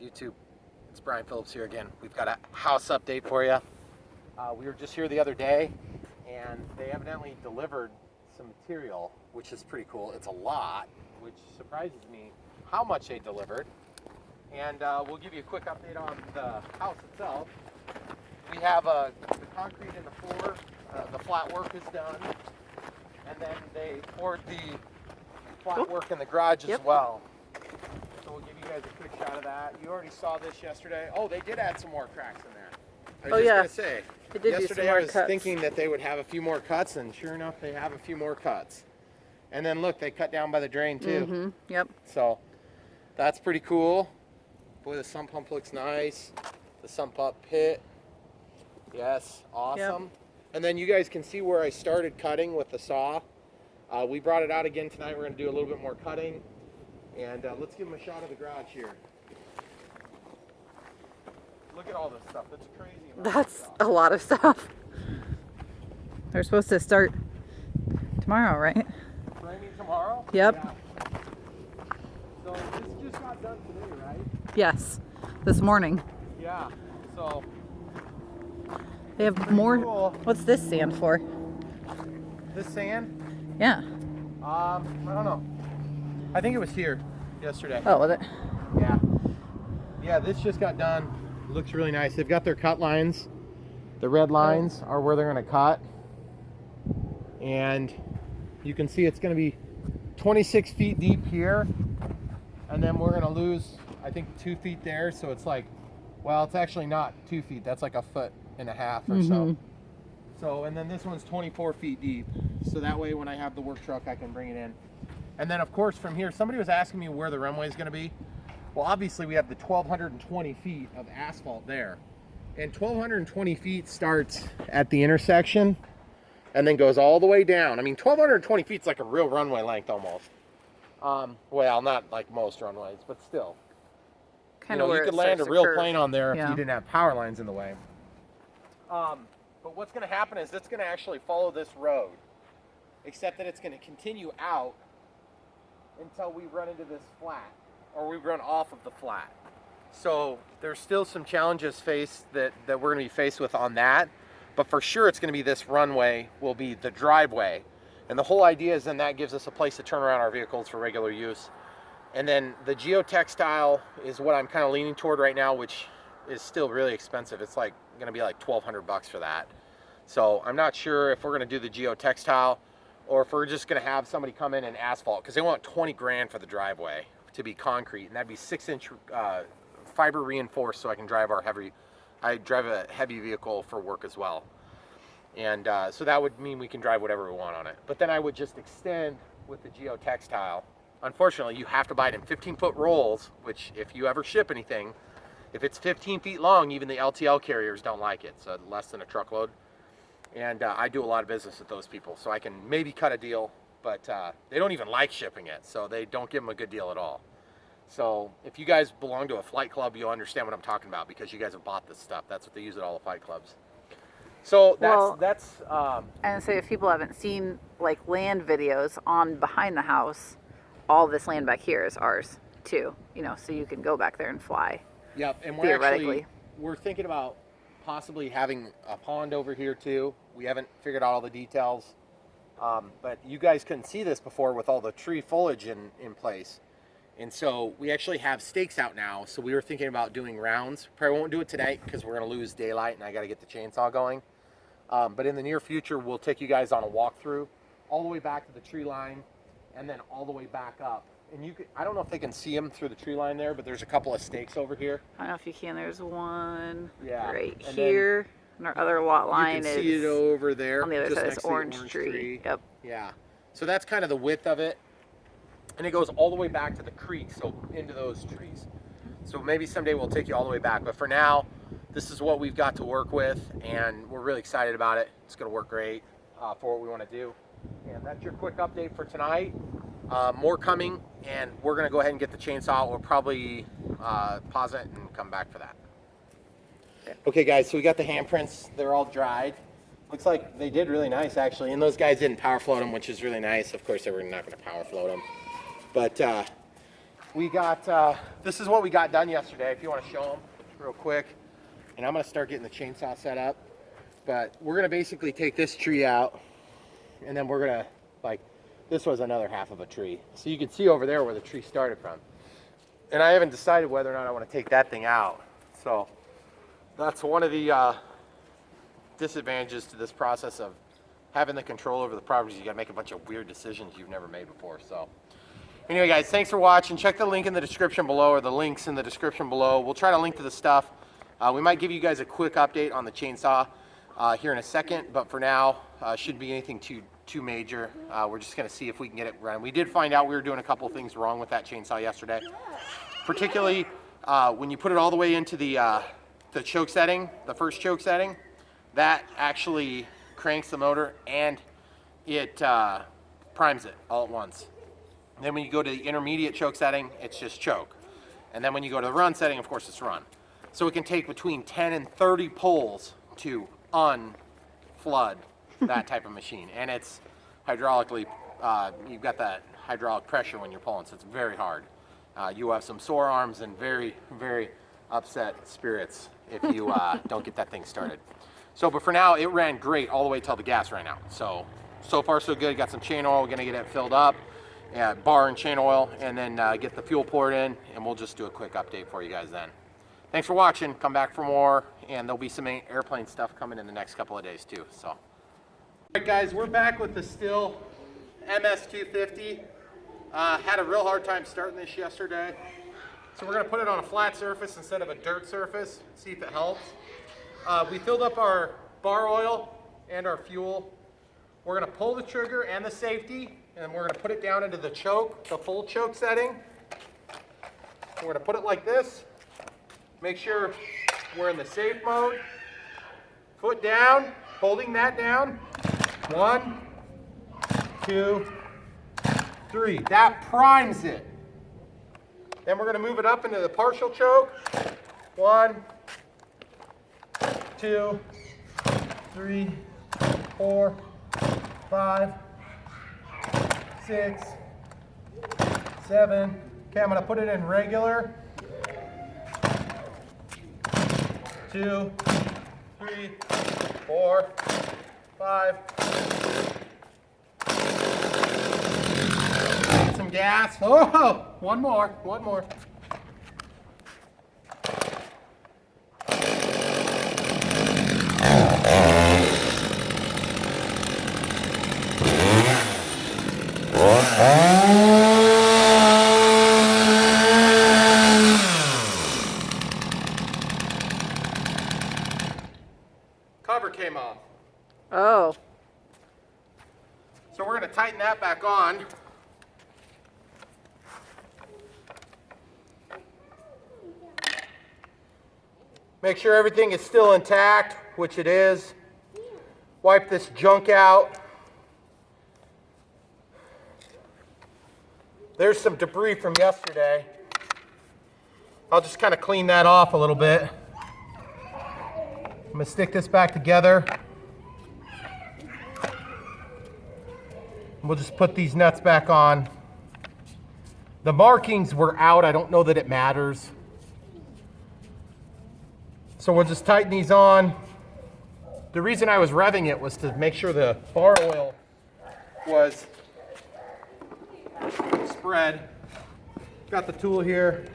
YouTube, it's Brian Phillips here again. We've got a house update for you. We were just here the other day, and they evidently delivered some material, which is pretty cool. It's a lot, which surprises me how much they delivered. And we'll give you a quick update on the house itself. We have the concrete in the floor, the flat work is done, and then they poured the flat work in the garage as well. So we'll give you guys a quick shot of that. You already saw this yesterday. Oh, they did add some more cracks in there. I was just gonna say, yesterday I was thinking that they would have a few more cuts, and sure enough, they have a few more cuts. And then look, they cut down by the drain too. Yep. So that's pretty cool. Boy, the sump pump looks nice. The sump up pit. Yes, awesome. Yep. And then you guys can see where I started cutting with the saw. We brought it out again tonight. We're going to do a little bit more cutting. And let's give them a shot of the garage here. Look at all this stuff. That's crazy. That's a lot of stuff. They're supposed to start tomorrow, right? Framing tomorrow? Yep. Yeah. So this just got done today, right? Yes, this morning. Yeah. So they have more. Cool. What's this sand for? This sand? Yeah. I don't know. I think it was here yesterday. Oh, was it? Yeah. Yeah, this just got done. Looks really nice. They've got their cut lines. The red lines are where they're going to cut. And you can see it's going to be 26 feet deep here. And then we're going to lose, I think, 2 feet there. So it's like, well, it's actually not 2 feet. That's like 1.5 feet or so. So, and then this one's 24 feet deep. So that way when I have the work truck, I can bring it in. And then of course from here, somebody was asking me where the runway is going to be. Well, obviously we have the 1,220 feet of asphalt there. And 1,220 feet starts at the intersection and then goes all the way down. I mean, 1,220 feet is like a real runway length almost. Well, not like most runways, but still. Kind of where you could land a real plane on there if you didn't have power lines in the way. But what's going to happen is it's going to actually follow this road, except that it's going to continue out until we run into this flat, or we run off of the flat. So there's still some challenges that we're going to be faced with on that, but for sure it's going to be this runway will be the driveway. And the whole idea is then that gives us a place to turn around our vehicles for regular use. And then the geotextile is what I'm kind of leaning toward right now, which is still really expensive. It's like going to be like $1,200 for that. So I'm not sure if we're going to do the geotextile or if we're just going to have somebody come in and asphalt, because they want 20 grand for the driveway to be concrete, and that'd be 6-inch fiber reinforced, so I can drive I drive a heavy vehicle for work as well. And so that would mean we can drive whatever we want on it. But then I would just extend with the geotextile. Unfortunately, you have to buy it in 15-foot rolls, which if you ever ship anything, if it's 15 feet long, even the LTL carriers don't like it, so less than a truckload. And I do a lot of business with those people, so I can maybe cut a deal, but they don't even like shipping it, so they don't give them a good deal at all. So if you guys belong to a flight club, you'll understand what I'm talking about, because you guys have bought this stuff. That's what they use at all the flight clubs. So that's and so if people haven't seen like land videos on behind the house, all this land back here is ours too, so you can go back there and fly. Yep, and we're thinking about possibly having a pond over here too. We haven't figured out all the details, but you guys couldn't see this before with all the tree foliage in place. And so we actually have stakes out now, so we were thinking about doing rounds. Probably won't do it tonight because we're going to lose daylight and I got to get the chainsaw going. But in the near future, we'll take you guys on a walkthrough all the way back to the tree line and then all the way back up. And I don't know if they can see them through the tree line there, but there's a couple of stakes over here. I don't know if you can. There's one right here. And our other lot line you can see it over there. On the other side of this orange tree. Yep. Yeah. So that's kind of the width of it. And it goes all the way back to the creek, so into those trees. So maybe someday we'll take you all the way back. But for now, this is what we've got to work with, and we're really excited about it. It's going to work great for what we want to do. And that's your quick update for tonight. More coming, and we're going to go ahead and get the chainsaw. We'll probably pause it and come back for that. Okay guys, so we got the handprints. They're all dried. Looks like they did really nice actually, and those guys didn't power float them, which is really nice. Of course, they were not going to power float them. But we got, this is what we got done yesterday, if you want to show them real quick. And I'm going to start getting the chainsaw set up. But we're going to basically take this tree out, and then we're going to, like, this was another half of a tree. So you can see over there where the tree started from. And I haven't decided whether or not I want to take that thing out. So that's one of the disadvantages to this process of having the control over the properties. You got to make a bunch of weird decisions you've never made before. So anyway, guys, thanks for watching. Check the link in the description below, or the links in the description below. We'll try to link to the stuff. We might give you guys a quick update on the chainsaw here in a second, but for now, shouldn't be anything too major. We're just going to see if we can get it run. We did find out we were doing a couple things wrong with that chainsaw yesterday, particularly when you put it all the way into the choke setting, the first choke setting. That actually cranks the motor and it primes it all at once. And then when you go to the intermediate choke setting, it's just choke. And then when you go to the run setting, of course, it's run. So it can take between 10 and 30 pulls to unflood that type of machine. And it's hydraulically, you've got that hydraulic pressure when you're pulling, so it's very hard. You have some sore arms and very, very upset spirits if you don't get that thing started. So, but for now, it ran great all the way till the gas ran out. So far so good. Got some chain oil. We're gonna get it filled up, bar and chain oil, and then get the fuel poured in, and we'll just do a quick update for you guys then. Thanks for watching. Come back for more, and there'll be some airplane stuff coming in the next couple of days too. So, all right, guys, we're back with the Stihl MS250. Had a real hard time starting this yesterday, so we're gonna put it on a flat surface instead of a dirt surface. See if it helps. We filled up our bar oil and our fuel. We're gonna pull the trigger and the safety, and we're gonna put it down into the choke, the full choke setting. We're gonna put it like this. Make sure we're in the safe mode. Foot down, holding that down. 1, 2, 3. That primes it. Then we're gonna move it up into the partial choke. 1, 2, 3, 4, 5, 6, 7. Okay, I'm gonna put it in regular. 2, 3, 4, 5. Some gas. Oh, one more. Cover came off. Oh. So we're going to tighten that back on. Make sure everything is still intact, which it is. Wipe this junk out. There's some debris from yesterday. I'll just kind of clean that off a little bit. I'm going to stick this back together. We'll just put these nuts back on. The markings were out. I don't know that it matters. So we'll just tighten these on. The reason I was revving it was to make sure the bar oil was spread. Got the tool here.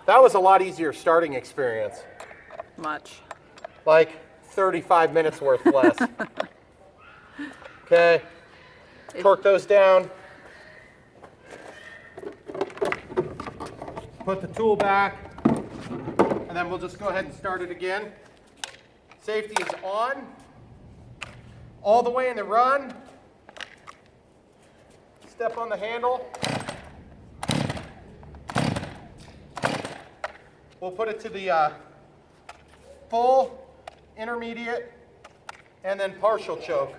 That was a lot easier starting experience. Much. Like 35 minutes worth less. Okay, torque those down. Put the tool back, and then we'll just go ahead and start it again. Safety is on. All the way in the run. Step on the handle. We'll put it to the full, intermediate, and then partial choke.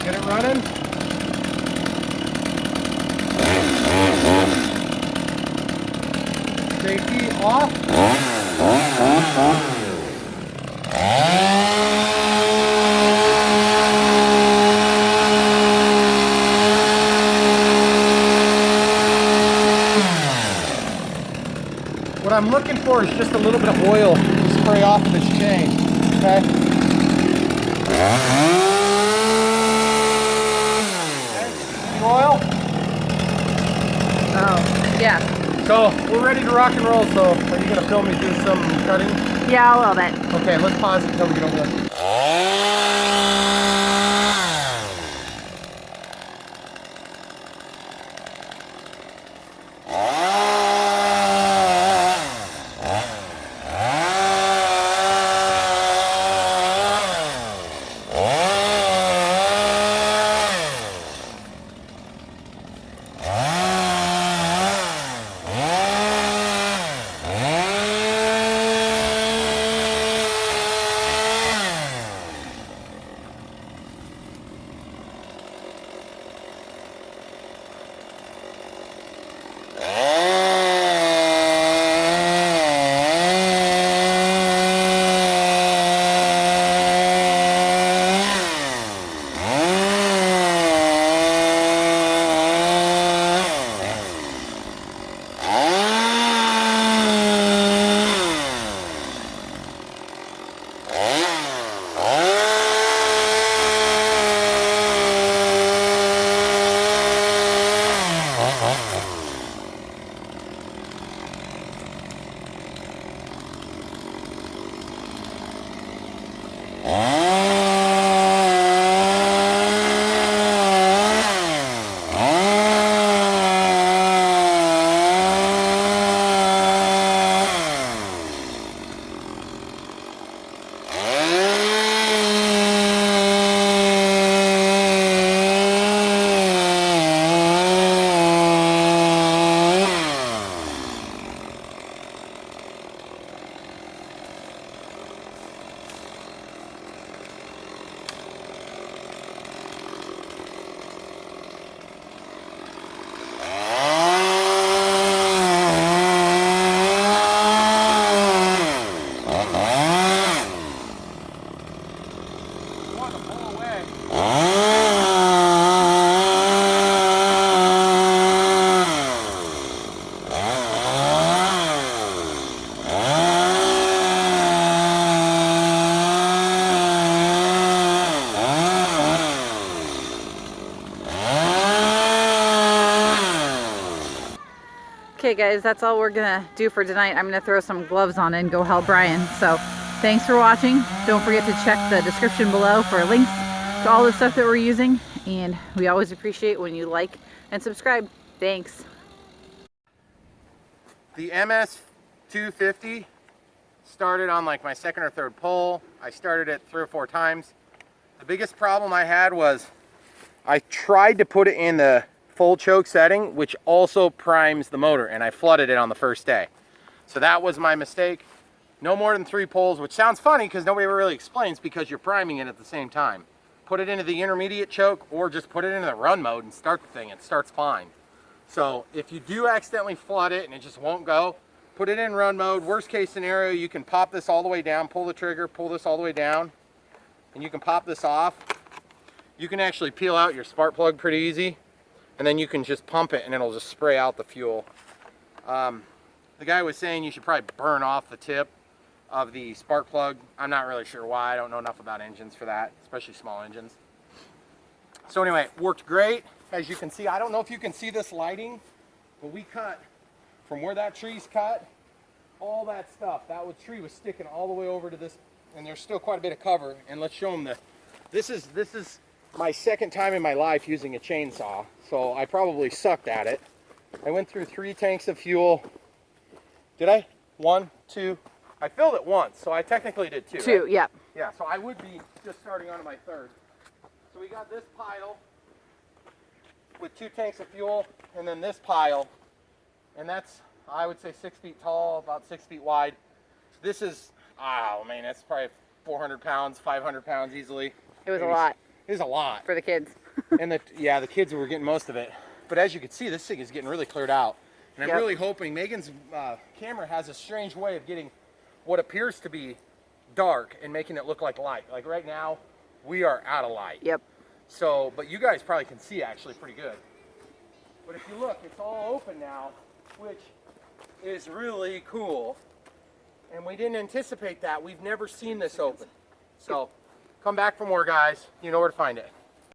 Get it running. Safety off. I'm looking for is just a little bit of oil to spray off of this chain. Okay. Any oil? Oh, yeah. So we're ready to rock and roll. So are you gonna film me do some cutting? Yeah, a little bit. Okay, let's pause it until we get over there. Okay guys, that's all we're gonna do for tonight. I'm gonna throw some gloves on and go help Brian. So thanks for watching. Don't forget to check the description below for links to all the stuff that we're using. And we always appreciate when you like and subscribe. Thanks. The MS250 started on like my second or third pull. I started it 3 or 4 times. The biggest problem I had was I tried to put it in the full choke setting, which also primes the motor, and I flooded it on the first day. So that was my mistake. No more than 3 pulls, which sounds funny because nobody ever really explains, because you're priming it at the same time. Put it into the intermediate choke or just put it into the run mode and start the thing. It starts fine. So if you do accidentally flood it and it just won't go, put it in run mode. Worst case scenario, you can pop this all the way down, pull the trigger, pull this all the way down, and you can pop this off. You can actually peel out your spark plug pretty easy, and then you can just pump it and it'll just spray out the fuel. The guy was saying you should probably burn off the tip of the spark plug. I'm not really sure why. I don't know enough about engines for that, especially small engines. So anyway, it worked great. As you can see, I don't know if you can see this lighting, but we cut from where that tree's cut, all that stuff. That tree was sticking all the way over to this, and there's still quite a bit of cover. And let's show them this is my second time in my life using a chainsaw, so I probably sucked at it. I went through 3 tanks of fuel. Did I? 1, 2. I filled it once, so I technically did 2. 2, right? yeah. Yeah, so I would be just starting on my 3rd. So we got this pile with 2 tanks of fuel, and then this pile, and that's, I would say, 6 feet tall, about 6 feet wide. This is, oh man, that's probably 400 pounds, 500 pounds easily. It was a lot. It was a lot. For the kids. And the kids were getting most of it. But as you can see, this thing is getting really cleared out. And I'm really hoping, Megan's camera has a strange way of getting what appears to be dark and making it look like light. Like right now, we are out of light. Yep. So, but you guys probably can see actually pretty good. But if you look, it's all open now, which is really cool. And we didn't anticipate that. We've never seen this open. So come back for more, guys. You know where to find it.